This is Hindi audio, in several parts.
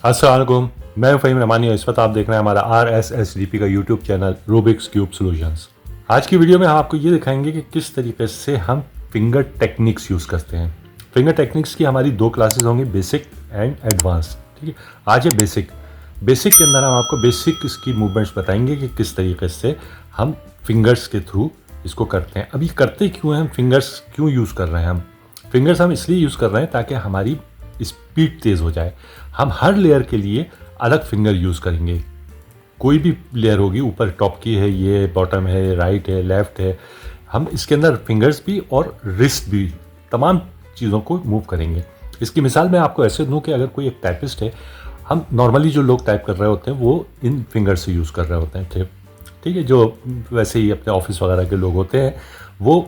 अस्सलाम वालेकुम, मैं फ़हीम रहमानी और इस वक्त आप देख रहे हैं हमारा RSSDP का YouTube channel Rubik's cube solutions. आज की वीडियो में हम आपको ये दिखाएंगे कि किस तरीके से हम फिंगर टेक्निक्स यूज़ करते हैं। फिंगर टेक्निक्स की हमारी दो क्लासेस होंगी, बेसिक एंड एडवांस। ठीक है, आज है बेसिक। बेसिक के अंदर हम आपको बेसिक इसकी मूवमेंट्स बताएंगे कि किस तरीके से हम फिंगर्स के थ्रू इसको करते हैं। अभी करते क्यों हैं हम, फिंगर्स क्यों यूज़ कर रहे हैं हम? फिंगर्स हम इसलिए यूज़ कर रहे हैं ताकि हमारी स्पीड तेज़ हो जाए। हम हर लेयर के लिए अलग फिंगर यूज़ करेंगे। कोई भी लेयर होगी, ऊपर टॉप की है, ये बॉटम है, राइट है, लेफ़्ट है, हम इसके अंदर फिंगर्स भी और रिस्ट भी तमाम चीज़ों को मूव करेंगे। इसकी मिसाल मैं आपको ऐसे दूँ कि अगर कोई एक टाइपिस्ट है, हम नॉर्मली जो लोग टाइप कर रहे होते हैं वो इन फिंगर से यूज़ कर रहे होते हैं। ठीक है, जो वैसे ही अपने ऑफिस वगैरह के लोग होते हैं वो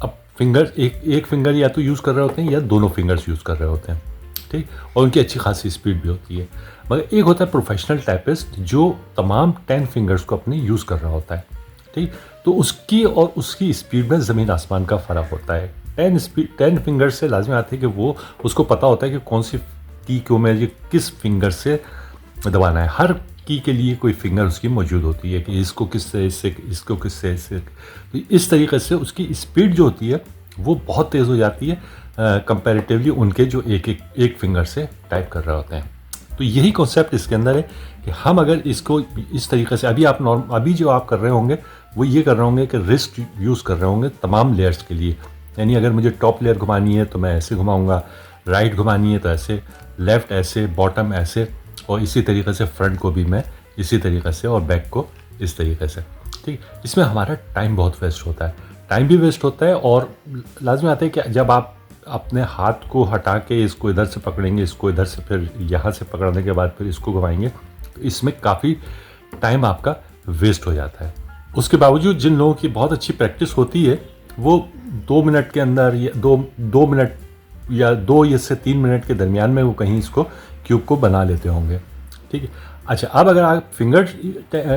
अब फिंगर एक फिंगर या तो यूज़ कर रहे होते हैं या दोनों फिंगर्स यूज़ कर रहे होते हैं। ठीक, और उनकी अच्छी खासी स्पीड भी होती है। मगर एक होता है प्रोफेशनल टाइपिस्ट जो तमाम 10 फिंगर्स को अपने यूज़ कर रहा होता है। ठीक, तो उसकी और उसकी स्पीड में ज़मीन आसमान का फ़र्क होता है। 10 फिंगर्स से लाजमी आती है कि वो उसको पता होता है कि कौन सी की को मैं ये किस फिंगर से दबाना है। हर की के लिए कोई फिंगर उसकी मौजूद होती है कि इसको किससे इससे, इसको किससे इससे। तो इस तरीके से उसकी स्पीड जो होती है वो बहुत तेज़ हो जाती है कंपैरेटिवली उनके जो एक फिंगर से टाइप कर रहे होते हैं। तो यही कॉन्सेप्ट इसके अंदर है कि हम अगर इसको इस तरीके से अभी जो आप कर रहे होंगे वो ये कर रहे होंगे कि रिस्ट यूज़ कर रहे होंगे तमाम लेयर्स के लिए। यानी अगर मुझे टॉप लेयर घुमानी है तो मैं ऐसे घुमाऊँगा, राइट घुमानी है तो ऐसे, लेफ़्ट ऐसे, बॉटम ऐसे, और इसी तरीके से फ्रंट को भी मैं इसी तरीके से और बैक को इस तरीके से। ठीक, इसमें हमारा टाइम बहुत वेस्ट होता है। टाइम भी वेस्ट होता है और लाजमी आता है कि जब आप अपने हाथ को हटा के इसको इधर से पकड़ेंगे, इसको इधर से, फिर यहाँ से पकड़ने के बाद फिर इसको घुमाएंगे, तो इसमें काफ़ी टाइम आपका वेस्ट हो जाता है। उसके बावजूद जिन लोगों की बहुत अच्छी प्रैक्टिस होती है वो 2 मिनट के अंदर या दो मिनट या 2 या से 3 मिनट के दरमियान में वो कहीं इसको क्यूब को बना लेते होंगे। ठीक है, अच्छा, अब अगर आप फिंगर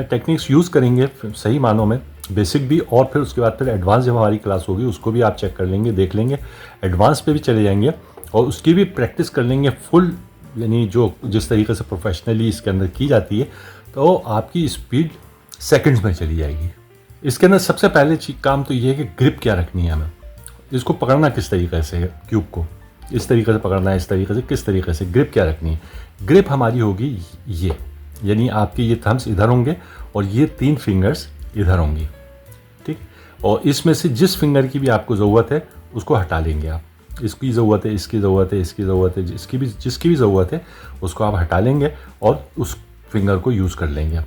टेक्निक्स यूज़ करेंगे सही मानों में, बेसिक भी और फिर उसके बाद फिर एडवांस जब हमारी क्लास होगी उसको भी आप चेक कर लेंगे, देख लेंगे, एडवांस पे भी चले जाएंगे और उसकी भी प्रैक्टिस कर लेंगे फुल, यानी जो जिस तरीके से प्रोफेशनली इसके अंदर की जाती है, तो आपकी स्पीड सेकंड्स में चली जाएगी। इसके अंदर सबसे पहले काम तो ये है कि ग्रिप क्या रखनी है हमें, इसको पकड़ना किस तरीके से है, क्यूब को इस तरीके से पकड़ना है, इस तरीके से, किस तरीके से ग्रिप क्या रखनी है। ग्रिप हमारी होगी ये, यानी आपके ये थम्स इधर होंगे और ये 3 फिंगर्स इधर होंगी। ठीक, और इसमें से जिस फिंगर की भी आपको ज़रूरत है उसको हटा लेंगे आप। इसकी ज़रूरत है, इसकी ज़रूरत है, इसकी ज़रूरत है, जिसकी भी ज़रूरत है उसको आप हटा लेंगे और उस फिंगर को यूज़ कर लेंगे।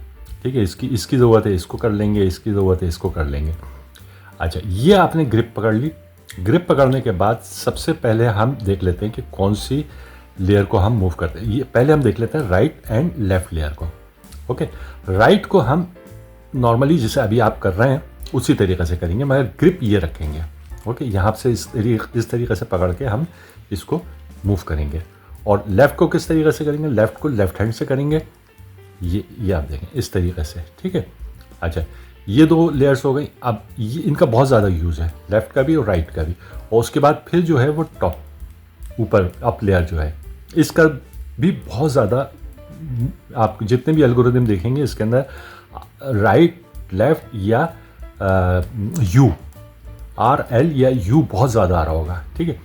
ठीक है, इसकी ज़रूरत है, इसको कर लेंगे, इसकी ज़रूरत है, इसको कर लेंगे। अच्छा, ये आपने ग्रिप पकड़ ली। ग्रिप पकड़ने के बाद सबसे पहले हम देख लेते हैं कि कौन सी लेयर को हम मूव करते हैं। ये पहले हम देख लेते हैं राइट एंड लेफ़्ट लेयर को। ओके, राइट को हम नॉर्मली जैसे अभी आप कर रहे हैं उसी तरीके से करेंगे, मगर ग्रिप ये रखेंगे। ओके, यहाँ से इस तरीके से पकड़ के हम इसको मूव करेंगे। और लेफ़्ट को किस तरीके से करेंगे, लेफ़्ट को लेफ़्ट हैंड से करेंगे, ये आप देखें इस तरीके से। ठीक है, अच्छा, ये 2 लेयर्स हो गई। अब ये इनका बहुत ज़्यादा यूज़ है, लेफ़्ट का भी और राइट का भी। और उसके बाद फिर जो है वो टॉप, ऊपर अप लेयर जो है, इसका भी बहुत ज़्यादा, आप जितने भी एल्गोरिदम देखेंगे इसके अंदर राइट, लेफ़्ट या RL या U बहुत ज़्यादा आ रहा होगा। ठीक है,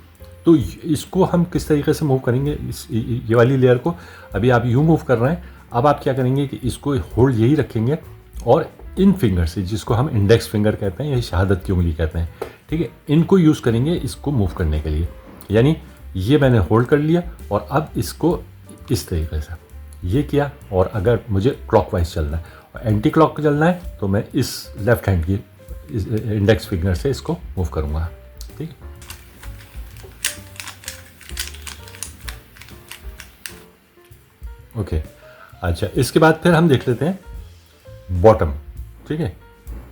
तो इसको हम किस तरीके से मूव करेंगे, ये वाली लेयर को अभी आप U मूव कर रहे हैं। अब आप क्या करेंगे कि इसको होल्ड यही रखेंगे और इन फिंगर से, जिसको हम इंडेक्स फिंगर कहते हैं या शहादत की उंगली कहते हैं, ठीक है, इनको यूज़ करेंगे इसको मूव करने के लिए। यानी ये मैंने होल्ड कर लिया और अब इसको इस तरीके से ये किया, और अगर मुझे क्लॉकवाइज चलना है और एंटी क्लॉक चलना है तो मैं इस लेफ़्ट हैंड की इंडेक्स फिंगर से इसको मूव करूँगा। ठीक है, ओके, अच्छा, इसके बाद फिर हम देख लेते हैं बॉटम। ठीक है,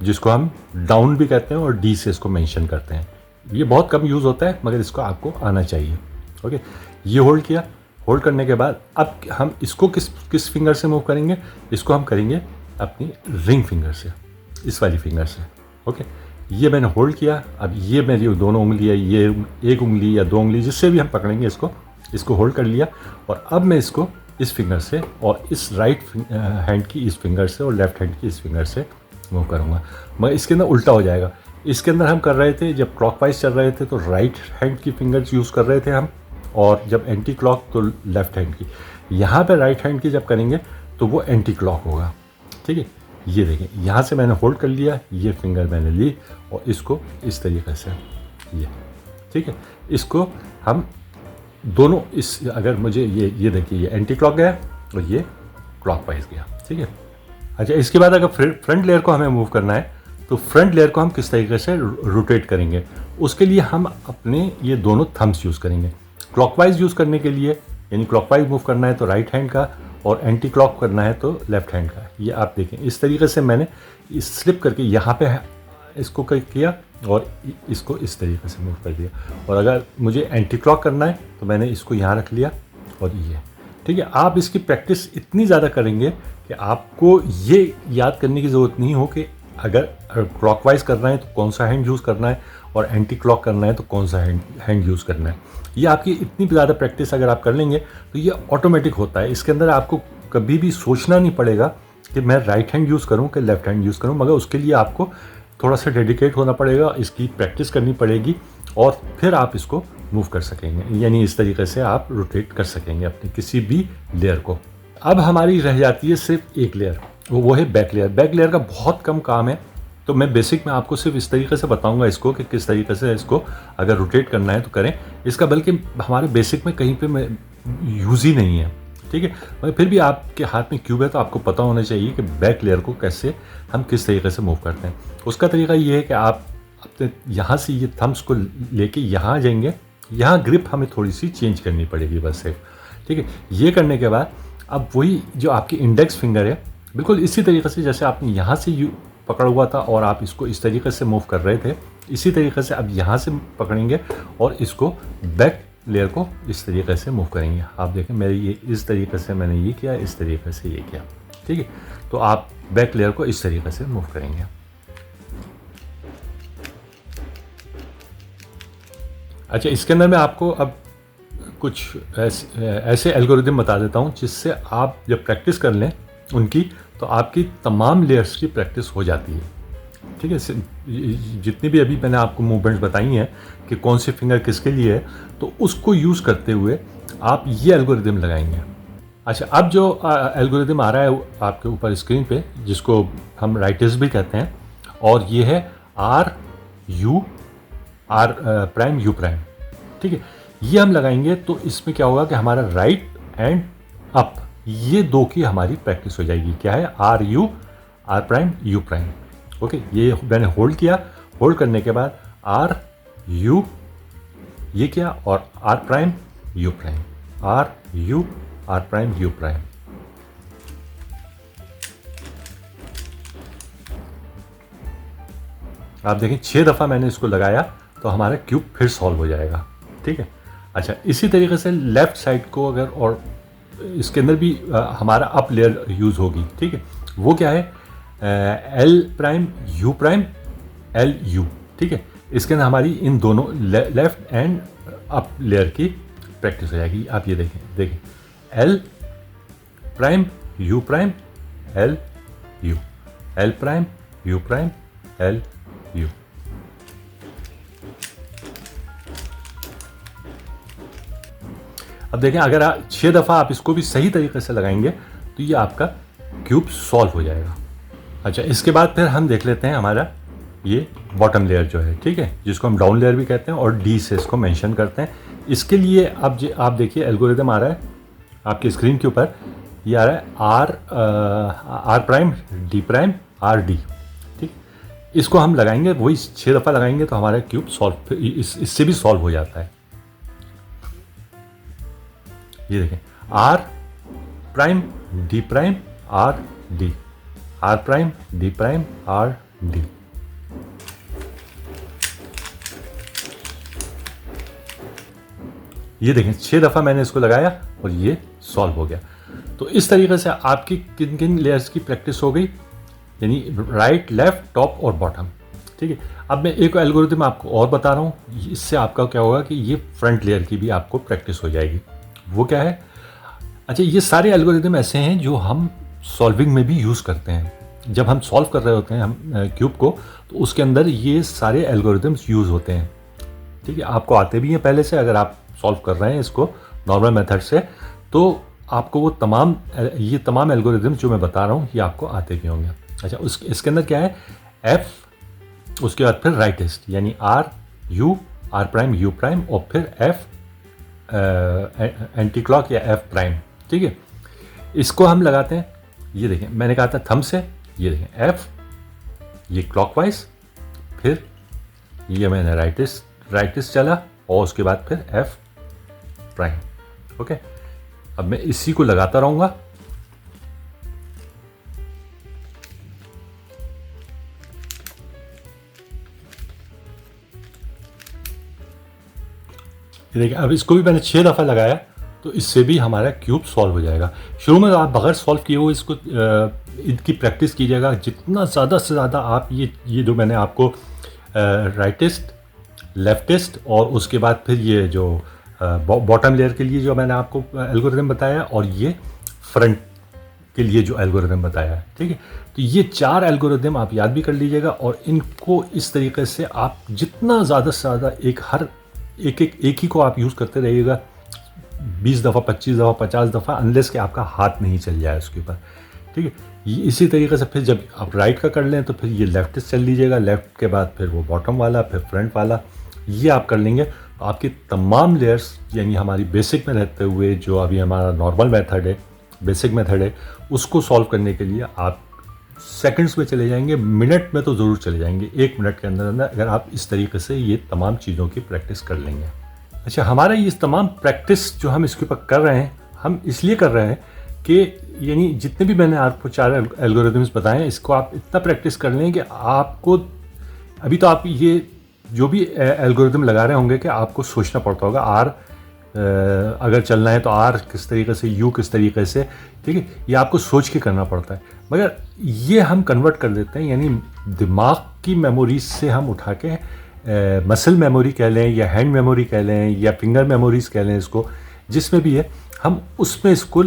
जिसको हम डाउन भी कहते हैं और D से इसको मेंशन करते हैं। ये बहुत कम यूज़ होता है मगर इसको आपको आना चाहिए। ओके, ये होल्ड किया, होल्ड करने के बाद अब हम इसको किस फिंगर से मूव करेंगे, इसको हम करेंगे अपनी रिंग फिंगर से, इस वाली फिंगर से। ओके, ये मैंने होल्ड किया, अब ये मेरी दोनों उंगली है, ये एक उंगली या 2 उंगली जिससे भी हम पकड़ेंगे इसको होल्ड कर लिया और अब मैं इसको इस फिंगर से और इस राइट हैंड की इस फिंगर से और लेफ्ट हैंड की इस फिंगर से मूव करूँगा, मगर इसके अंदर उल्टा हो जाएगा। इसके अंदर हम कर रहे थे जब क्लॉकवाइज चल रहे थे तो राइट हैंड की फिंगर्स यूज़ कर रहे थे हम, और जब एंटी क्लॉक तो लेफ्ट हैंड की। यहाँ पे राइट हैंड की जब करेंगे तो वो एंटी क्लॉक होगा। ठीक है, ये देखें, यहाँ से मैंने होल्ड कर लिया, ये फिंगर मैंने ली और इसको इस तरीके से ये, ठीक है, इसको हम दोनों इस, अगर मुझे ये देखिए, ये एंटी क्लॉक गया और ये क्लॉकवाइज गया। ठीक है, अच्छा, इसके बाद अगर फ्रंट लेयर को हमें मूव करना है तो फ्रंट लेयर को हम किस तरीके से रोटेट करेंगे, उसके लिए हम अपने ये दोनों थम्स यूज़ करेंगे। क्लॉकवाइज यूज़ करने के लिए, यानी क्लॉकवाइज मूव करना है तो राइट हैंड का, और एंटी क्लॉक करना है तो लेफ्ट हैंड का। ये आप देखें, इस तरीके से मैंने स्लिप करके यहाँ पे इसको किया और इसको इस तरीके से मूव कर दिया। और अगर मुझे एंटी क्लॉक करना है तो मैंने इसको यहाँ रख लिया और ये। ठीक है, आप इसकी प्रैक्टिस इतनी ज़्यादा करेंगे कि आपको ये याद करने की ज़रूरत नहीं हो कि अगर क्लॉकवाइज करना है तो कौन सा हैंड यूज़ करना है और एंटी क्लॉक करना है तो कौन सा हैंड यूज़ करना है। ये आपकी इतनी ज़्यादा प्रैक्टिस अगर आप कर लेंगे तो ये ऑटोमेटिक होता है। इसके अंदर आपको कभी भी सोचना नहीं पड़ेगा कि मैं राइट हैंड यूज़ करूँ कि लेफ्ट हैंड यूज़ करूँ, मगर उसके लिए आपको थोड़ा सा डेडिकेट होना पड़ेगा, इसकी प्रैक्टिस करनी पड़ेगी और फिर आप इसको मूव कर सकेंगे। यानी इस तरीके से आप रोटेट कर सकेंगे अपने किसी भी लेयर को। अब हमारी रह जाती है सिर्फ एक लेयर, वो है बैक लेयर। बैक लेयर का बहुत कम काम है, तो मैं बेसिक में आपको सिर्फ इस तरीके से बताऊंगा इसको कि किस तरीके से इसको अगर रोटेट करना है तो करें। इसका बल्कि हमारे बेसिक में कहीं पे यूज़ ही नहीं है। ठीक है, मगर फिर भी आपके हाथ में क्यूब है तो आपको पता होना चाहिए कि बैक लेयर को कैसे हम किस तरीके से मूव करते हैं। उसका तरीका ये है कि आप अपने यहाँ से ये थम्स को लेके यहाँ आ जाएंगे, यहाँ ग्रिप हमें थोड़ी सी चेंज करनी पड़ेगी बस सिर्फ। ठीक है, ये करने के बाद अब वही जो आपकी इंडेक्स फिंगर है, बिल्कुल इसी तरीके से जैसे आपने यहाँ से पकड़ा हुआ था और आप इसको इस तरीके से मूव कर रहे थे, इसी तरीके से अब यहाँ से पकड़ेंगे और इसको बैक लेयर को इस तरीके से मूव करेंगे। आप देखें, मेरे ये इस तरीके से मैंने ये किया, इस तरीके से ये किया। ठीक है, तो आप बैक लेयर को इस तरीके से मूव करेंगे। अच्छा, इसके अंदर मैं आपको अब कुछ ऐसे एल्गोरिदम बता देता हूँ जिससे आप जब प्रैक्टिस कर लें उनकी, तो आपकी तमाम लेयर्स की प्रैक्टिस हो जाती है। ठीक है, जितनी भी अभी मैंने आपको मूवमेंट्स बताई हैं कि कौन सी फिंगर किसके लिए है, तो उसको यूज़ करते हुए आप ये एल्गोरिदम लगाएंगे। अच्छा, अब जो एल्गोरिदम आ रहा है आपके ऊपर स्क्रीन पे, जिसको हम राइटर्स भी कहते हैं, और ये है आर प्राइम यू प्राइम। ठीक है, ये हम लगाएंगे तो इसमें क्या होगा कि हमारा राइट एंड अप, ये दो की हमारी प्रैक्टिस हो जाएगी। क्या है, R prime U prime. Okay, ये मैंने होल्ड किया, होल्ड करने के बाद आर यू ये किया और R prime U prime, R prime U prime. आप देखें 6 दफ़ा मैंने इसको लगाया तो हमारा क्यूब फिर सॉल्व हो जाएगा। ठीक है, अच्छा, इसी तरीके से लेफ्ट साइड को अगर, और इसके अंदर भी हमारा अप लेयर यूज़ होगी। ठीक है, वो क्या है, L prime U prime L U. ठीक है, इसके अंदर हमारी इन दोनों लेफ्ट एंड अप लेयर की प्रैक्टिस हो जाएगी। आप ये देखें L prime U prime L U, L prime U prime L U. अब देखें, अगर 6 दफ़ा आप इसको भी सही तरीके से लगाएंगे तो ये आपका क्यूब सॉल्व हो जाएगा। अच्छा, इसके बाद फिर हम देख लेते हैं हमारा ये बॉटम लेयर जो है। ठीक है, जिसको हम डाउन लेयर भी कहते हैं और डी से इसको मेंशन करते हैं। इसके लिए अब आप देखिए एल्गोरिदम आ रहा है आपकी स्क्रीन के ऊपर, ये आ रहा है R prime D prime R D. ठीक, इसको हम लगाएंगे, वही 6 दफ़ा लगाएंगे तो हमारा क्यूब सॉल्व इससे भी सॉल्व हो जाता है। ये देखें, R prime D prime R D, R prime D prime R D. ये देखें 6 दफ़ा मैंने इसको लगाया और ये सॉल्व हो गया। तो इस तरीके से आपकी किन किन लेयर्स की प्रैक्टिस हो गई, यानी राइट, लेफ्ट, टॉप और बॉटम। ठीक है, अब मैं एक एल्गोरिथम आपको और बता रहा हूँ, इससे आपका क्या होगा कि ये फ्रंट लेयर की भी आपको प्रैक्टिस हो जाएगी। वो क्या है, अच्छा, ये सारे एल्गोरिदम ऐसे हैं जो हम सॉल्विंग में भी यूज़ करते हैं। जब हम सॉल्व कर रहे होते हैं हम क्यूब को, तो उसके अंदर ये सारे एल्गोरिदम्स यूज़ होते हैं। ठीक है, आपको आते भी हैं पहले से, अगर आप सॉल्व कर रहे हैं इसको नॉर्मल मेथड से, तो आपको वो ये तमाम एल्गोरिदम्स जो मैं बता रहा हूँ ये आपको आते भी होंगे। अच्छा, इसके अंदर क्या है, एफ, उसके बाद फिर राइटेस्ट यानी R U, R prime U prime, और फिर एफ एंटी क्लॉक या एफ प्राइम। ठीक है, इसको हम लगाते हैं। ये देखें, मैंने कहा था थंब से, ये देखें एफ, ये क्लॉकवाइज, फिर ये मैंने राइटिस्ट चला, और उसके बाद फिर एफ प्राइम। ओके, अब मैं इसी को लगाता रहूंगा। देखिए, अब इसको भी मैंने 6 दफ़ा लगाया, तो इससे भी हमारा क्यूब सॉल्व हो जाएगा। शुरू में आप बगैर सॉल्व किए हुए इसको इनकी प्रैक्टिस कीजिएगा। जितना ज़्यादा से ज़्यादा आप ये जो मैंने आपको राइटिस्ट, लेफ्टिस्ट, और उसके बाद फिर ये जो बॉटम लेयर के लिए जो मैंने आपको एल्गोरिदम बताया, और ये फ्रंट के लिए जो एल्गोरिदम बताया है, ठीक है, तो ये 4 एल्गोरिदम आप याद भी कर लीजिएगा। और इनको इस तरीके से आप जितना ज़्यादा से ज़्यादा एक ही को आप यूज़ करते रहिएगा, 20 दफ़ा, 25 दफ़ा, 50 दफ़ा, अनलेस कि आपका हाथ नहीं चल जाए उसके ऊपर। ठीक है, ये इसी तरीके से फिर जब आप राइट का कर लें तो फिर ये लेफ्ट चल लीजिएगा, लेफ्ट के बाद फिर वो बॉटम वाला, फिर फ्रंट वाला, ये आप कर लेंगे तो आपकी तमाम लेयर्स, यानी हमारी बेसिक में रहते हुए जो अभी हमारा नॉर्मल मेथड है, बेसिक मेथड है, उसको सॉल्व करने के लिए आप सेकंड्स में चले जाएंगे, मिनट में तो ज़रूर चले जाएंगे, 1 मिनट के अंदर अंदर, अगर आप इस तरीके से ये तमाम चीज़ों की प्रैक्टिस कर लेंगे। अच्छा, हमारा ये तमाम प्रैक्टिस जो हम इसके ऊपर कर रहे हैं, हम इसलिए कर रहे हैं कि यानी जितने भी मैंने आपको 4 एल्गोरिदम्स बताए हैं, इसको आप इतना प्रैक्टिस कर लें कि आपको अभी तो आप ये जो भी एल्गोरिदम लगा रहे होंगे कि आपको सोचना पड़ता होगा, आर अगर चलना है तो आर किस तरीके से, यू किस तरीके से, ठीक है, ये आपको सोच के करना पड़ता है। मगर ये हम कन्वर्ट कर देते हैं, यानी दिमाग की मेमोरीज से हम उठा के मसल मेमोरी कह लें, या हैंड मेमोरी कह लें, या फिंगर मेमोरीज कह लें, इसको जिसमें भी है, हम उसमें इसको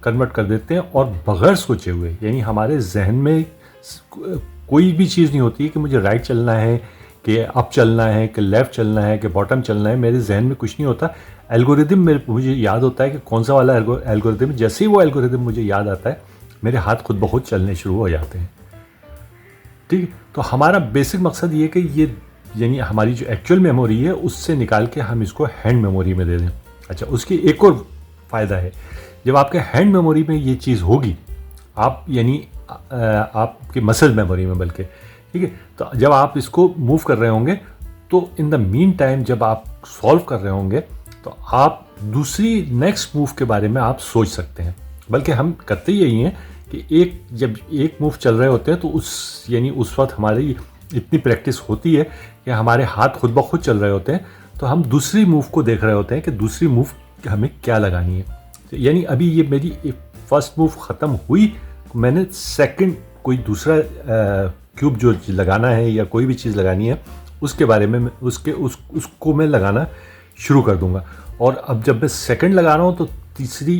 कन्वर्ट कर देते हैं। और बगैर सोचे हुए, यानी हमारे जहन में कोई भी चीज़ नहीं होती कि मुझे राइट चलना है, कि अप चलना है, कि लेफ़्ट चलना है, कि बॉटम चलना है, मेरे जहन में कुछ नहीं होता। एल्गोरिदम मुझे याद होता है कि कौन सा वाला एल्गोरिदम, जैसे ही वो एल्गोरिदम मुझे याद आता है, मेरे हाथ खुद ब खुद चलने शुरू हो जाते हैं। ठीक है, तो हमारा बेसिक मकसद ये कि ये यानी हमारी जो एक्चुअल मेमोरी है उससे निकाल के हम इसको हैंड मेमोरी में दे दें। अच्छा, उसकी एक और फ़ायदा है, जब आपके हैंड मेमोरी में ये चीज़ होगी, आप यानी आपके मसल मेमोरी में बल्कि, ठीक है, तो जब आप इसको मूव कर रहे होंगे तो इन द मीन टाइम जब आप सॉल्व कर रहे होंगे तो आप दूसरी नेक्स्ट मूव के बारे में आप सोच सकते हैं। बल्कि हम करते यही हैं कि जब एक मूव चल रहे होते हैं तो उस वक्त हमारी इतनी प्रैक्टिस होती है कि हमारे हाथ खुद ब खुद चल रहे होते हैं, तो हम दूसरी मूव को देख रहे होते हैं कि दूसरी मूव हमें क्या लगानी है। तो यानी अभी ये मेरी फर्स्ट मूव ख़त्म हुई, मैंने सेकंड कोई दूसरा क्यूब जो लगाना है या कोई भी चीज़ लगानी है उसके बारे में उसको मैं लगाना शुरू कर दूंगा। और अब जब मैं सेकंड लगा रहा हूँ तो तीसरी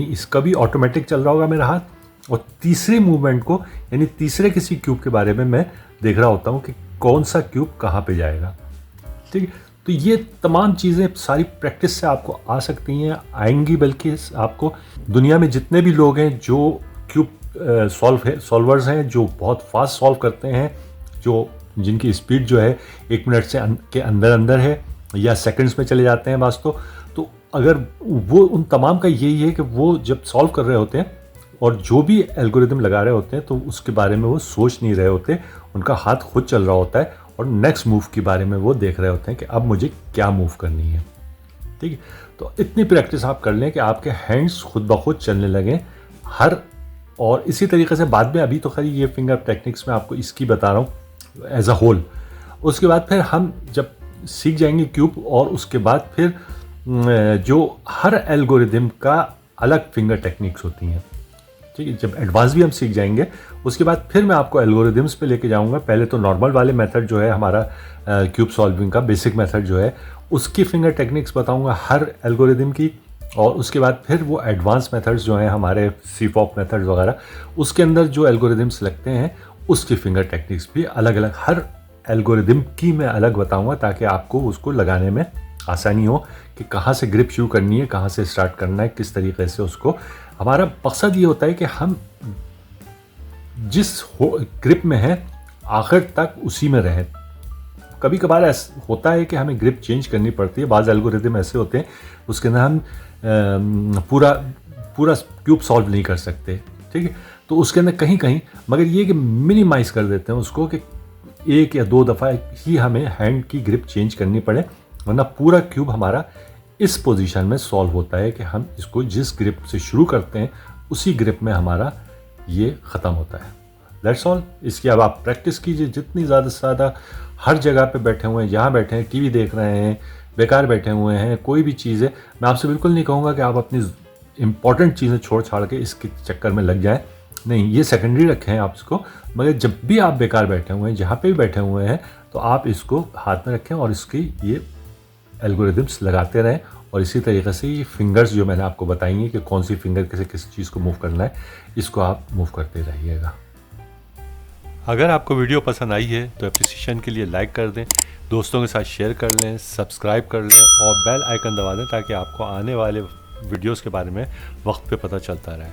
इसका भी ऑटोमेटिक चल रहा होगा मेरा हाथ, और तीसरे मूवमेंट को यानी तीसरे किसी क्यूब के बारे में मैं देख रहा होता हूँ कि कौन सा क्यूब कहाँ पे जाएगा। ठीक है, तो ये तमाम चीज़ें सारी प्रैक्टिस से आपको आ सकती हैं, आएंगी, बल्कि आपको दुनिया में जितने भी लोग हैं जो क्यूब सॉल्वर्स हैं, जो बहुत फास्ट सॉल्व करते हैं, जिनकी स्पीड जो है 1 मिनट से के अंदर अंदर है या सेकंड्स में चले जाते हैं बस, तो अगर वो उन तमाम का यही है कि वो जब सॉल्व कर रहे होते हैं और जो भी एल्गोरिदम लगा रहे होते हैं तो उसके बारे में वो सोच नहीं रहे होते, उनका हाथ खुद चल रहा होता है और नेक्स्ट मूव के बारे में वो देख रहे होते हैं कि अब मुझे क्या मूव करनी है। ठीक है, तो इतनी प्रैक्टिस आप कर लें कि आपके हैंड्स खुद ब खुद चलने लगें और इसी तरीके से बाद में, अभी तो खैर ये फिंगर टेक्निक्स में आपको इसकी बता रहा हूँ एज अ होल। उसके बाद फिर हम जब सीख जाएंगे क्यूब, और उसके बाद फिर जो हर एल्गोरिदम का अलग फिंगर टेक्निक्स होती हैं। ठीक है, जब एडवांस भी हम सीख जाएंगे उसके बाद फिर मैं आपको एल्गोरिदम्स पे लेके जाऊंगा। पहले तो नॉर्मल वाले मेथड जो है हमारा क्यूब सॉल्विंग का बेसिक मेथड जो है, उसकी फिंगर टेक्निक्स बताऊंगा हर एल्गोरिदम की, और उसके बाद फिर वो एडवांस मेथड्स जो हैं हमारे सीपॉप मेथड्स वगैरह, उसके अंदर जो एल्गोरिदम्स लगते हैं उसकी फिंगर टेक्निक्स भी अलग अलग, हर एल्गोरिदम की मैं अलग बताऊंगा ताकि आपको उसको लगाने में आसानी हो कि कहाँ से ग्रिप शुरू करनी है, कहाँ से स्टार्ट करना है, किस तरीके से उसको। हमारा मकसद ये होता है कि हम जिस ग्रिप में है आखिर तक उसी में रहें। कभी कभार ऐसा होता है कि हमें ग्रिप चेंज करनी पड़ती है, बाज़ एल्गोरिदम ऐसे होते हैं उसके अंदर हम पूरा पूरा क्यूब सॉल्व नहीं कर सकते, ठीक है, तो उसके अंदर कहीं कहीं मगर ये कि मिनिमाइज़ कर देते हैं उसको कि एक या दो दफ़ा ही हमें हैंड की ग्रिप चेंज करनी पड़े, वरना पूरा क्यूब हमारा इस पोजीशन में सॉल्व होता है कि हम इसको जिस ग्रिप से शुरू करते हैं उसी ग्रिप में हमारा ये ख़त्म होता है। That's all. इसकी अब आप प्रैक्टिस कीजिए जितनी ज़्यादा से ज़्यादा। हर जगह पे बैठे हुए हैं, जहाँ बैठे हैं, टीवी देख रहे हैं, बेकार बैठे हुए हैं, कोई भी चीज़ है, मैं आपसे बिल्कुल नहीं कहूँगा कि आप अपनी इंपॉर्टेंट चीज़ें छोड़ छाड़ के इसके चक्कर में लग जाएं। नहीं, ये सेकेंडरी रखें आप इसको, मगर जब भी आप बेकार बैठे हुए हैं, जहाँ पे भी बैठे हुए हैं, तो आप इसको हाथ में रखें और इसकी ये एल्गोरिदम्स लगाते रहें। और इसी तरीके से ये फिंगर्स जो मैंने आपको बताई हैं कि कौन सी फिंगर कैसे किस चीज़ को मूव करना है, इसको आप मूव करते रहिएगा। अगर आपको वीडियो पसंद आई है तो एप्रिसिएशन के लिए लाइक कर दें, दोस्तों के साथ शेयर कर लें, सब्सक्राइब कर लें और बेल आइकन दबा दें ताकि आपको आने वाले वीडियोस के बारे में वक्त पे पता चलता रहे।